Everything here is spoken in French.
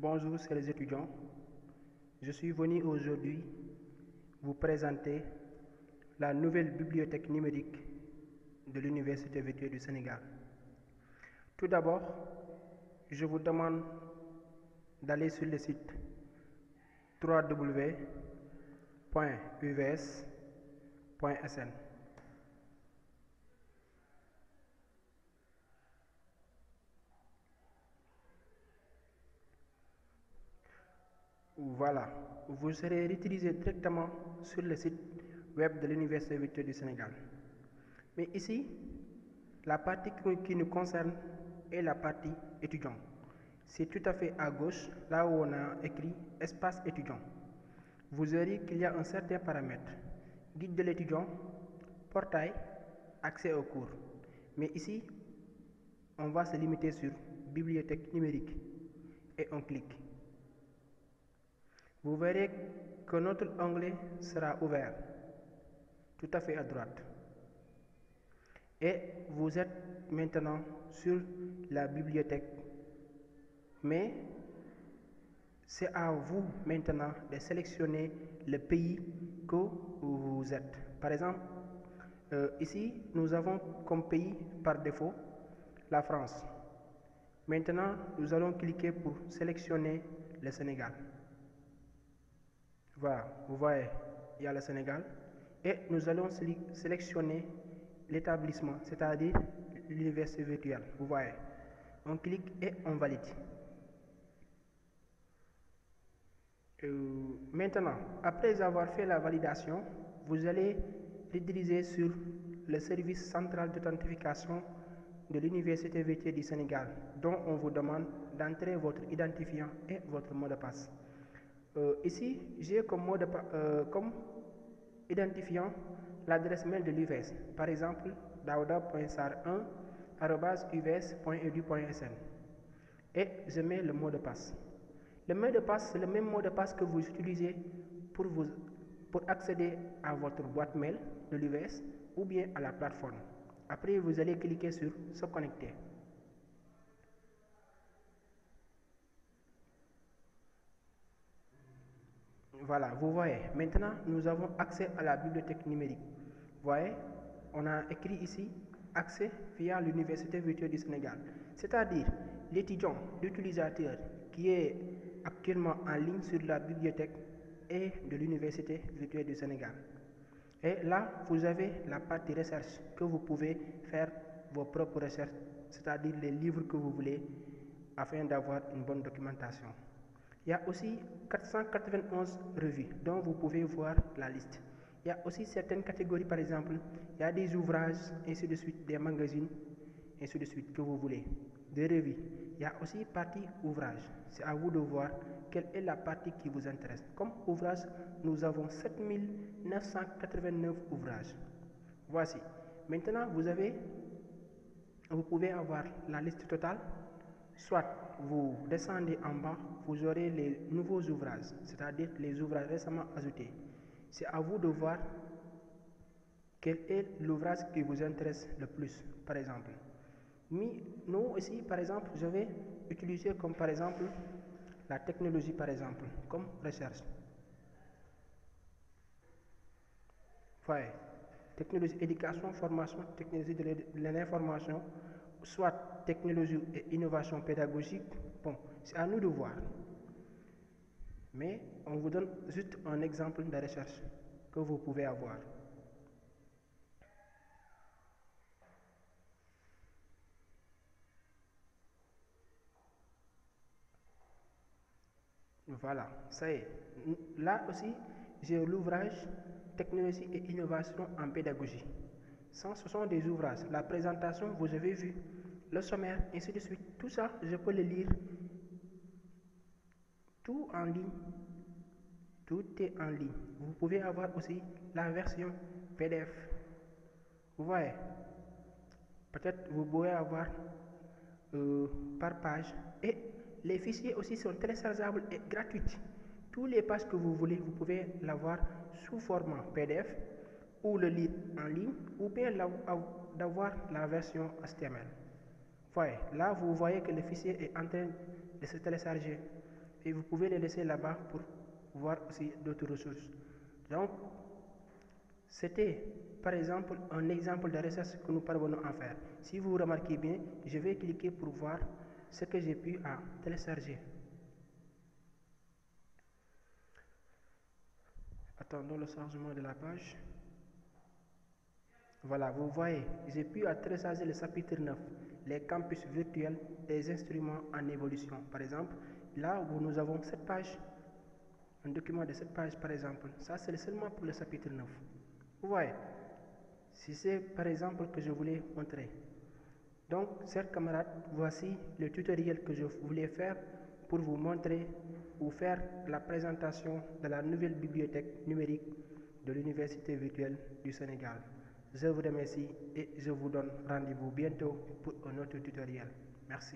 Bonjour, chers étudiants. Je suis venu aujourd'hui vous présenter la nouvelle bibliothèque numérique de l'Université virtuelle du Sénégal. Tout d'abord, je vous demande d'aller sur le site www.uvs.sn. Voilà, vous serez réutilisé directement sur le site web de l'Université virtuelle du Sénégal. Mais ici, la partie qui nous concerne est la partie étudiant. C'est tout à fait à gauche, là où on a écrit espace étudiant. Vous verrez qu'il y a un certain paramètre. Guide de l'étudiant, portail, accès aux cours. Mais ici, on va se limiter sur bibliothèque numérique et on clique. Vous verrez que notre onglet sera ouvert tout à fait à droite. Et vous êtes maintenant sur la bibliothèque. Mais c'est à vous maintenant de sélectionner le pays que vous êtes. Par exemple, ici, nous avons comme pays par défaut la France. Maintenant, nous allons cliquer pour sélectionner le Sénégal. Voilà, vous voyez, il y a le Sénégal. Et nous allons sélectionner l'établissement, c'est-à-dire l'université virtuelle. Vous voyez, on clique et on valide. Maintenant, après avoir fait la validation, vous allez rediriger sur le service central d'authentification de l'Université virtuelle du Sénégal, dont on vous demande d'entrer votre identifiant et votre mot de passe. Ici, j'ai comme identifiant l'adresse mail de l'UVS, par exemple daouda.sar1@uvs.edu.sn, et je mets le mot de passe. Le mot de passe, c'est le même mot de passe que vous utilisez pour accéder à votre boîte mail de l'UVS ou bien à la plateforme. Après, vous allez cliquer sur se connecter. Voilà, vous voyez, maintenant nous avons accès à la bibliothèque numérique. Vous voyez, on a écrit ici accès via l'Université virtuelle du Sénégal. C'est-à-dire l'étudiant, l'utilisateur qui est actuellement en ligne sur la bibliothèque et de l'Université virtuelle du Sénégal. Et là, vous avez la partie recherche que vous pouvez faire vos propres recherches, c'est-à-dire les livres que vous voulez afin d'avoir une bonne documentation. Il y a aussi 491 revues dont vous pouvez voir la liste. Il y a aussi certaines catégories, par exemple, il y a des ouvrages, ainsi de suite, des magazines, ainsi de suite, que vous voulez, des revues. Il y a aussi partie ouvrage. C'est à vous de voir quelle est la partie qui vous intéresse. Comme ouvrage, nous avons 7989 ouvrages. Voici. Maintenant, vous pouvez avoir la liste totale. Soit vous descendez en bas, vous aurez les nouveaux ouvrages, c'est-à-dire les ouvrages récemment ajoutés. C'est à vous de voir quel est l'ouvrage qui vous intéresse le plus, par exemple. Mais nous ici, par exemple, je vais utiliser comme par exemple la technologie, par exemple, comme recherche. Voyez, technologie, éducation, formation, technologie de l'information, soit technologie et innovation pédagogique. Bon, c'est à nous de voir. Mais on vous donne juste un exemple de recherche que vous pouvez avoir. Voilà, ça y est. Là aussi, j'ai l'ouvrage Technologie et innovation en pédagogie. Ça, ce sont des ouvrages. La présentation, vous avez vu, le sommaire, ainsi de suite. Tout ça, je peux le lire. Tout en ligne. Tout est en ligne. Vous pouvez avoir aussi la version PDF. Vous voyez, peut-être vous pouvez avoir par page. Et les fichiers aussi sont téléchargeables et gratuits. Toutes les pages que vous voulez, vous pouvez l'avoir sous format PDF ou le lire en ligne ou bien d'avoir la version HTML. Voyez, là vous voyez que le fichier est en train de se télécharger. et vous pouvez les laisser là-bas pour voir aussi d'autres ressources. Donc, c'était par exemple un exemple de recherche que nous parvenons à faire. Si vous remarquez bien, je vais cliquer pour voir ce que j'ai pu télécharger. Attendons le chargement de la page. Voilà, vous voyez, j'ai pu télécharger le chapitre 9, les campus virtuels des instruments en évolution. Par exemple, là où nous avons cette page, un document de cette page par exemple, ça c'est seulement pour le chapitre 9. Vous voyez, si c'est par exemple que je voulais montrer. Donc, chers camarades, voici le tutoriel que je voulais faire pour vous montrer ou faire la présentation de la nouvelle bibliothèque numérique de l'Université virtuelle du Sénégal. Je vous remercie et je vous donne rendez-vous bientôt pour un autre tutoriel. Merci.